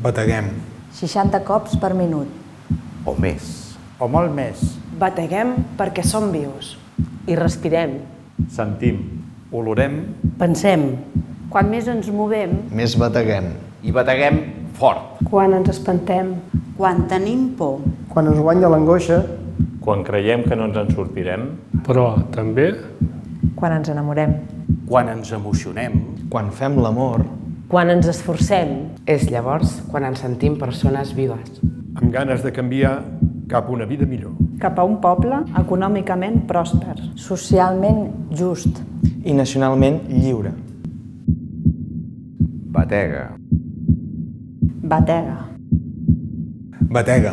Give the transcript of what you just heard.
Bateguem. 60 cops per minut. O més. O molt més. Bateguem perquè som vius. I respirem. Sentim. Olorem. Pensem. Quan més ens movem, Més bateguem. I bateguem fort. Quan ens espantem. quan tenim por, Quan ens guanya l'angoixa, Quan creiem que no ens en sortirem. Però també quan ens enamorem, Quan ens emocionem. Quan fem l'amor. Quan ens esforcem. És llavors quan ens sentim persones vives. amb ganes de canviar cap a una vida millor. Cap a un poble econòmicament pròsper. socialment just, I nacionalment lliure. Batega. Batega. Batega.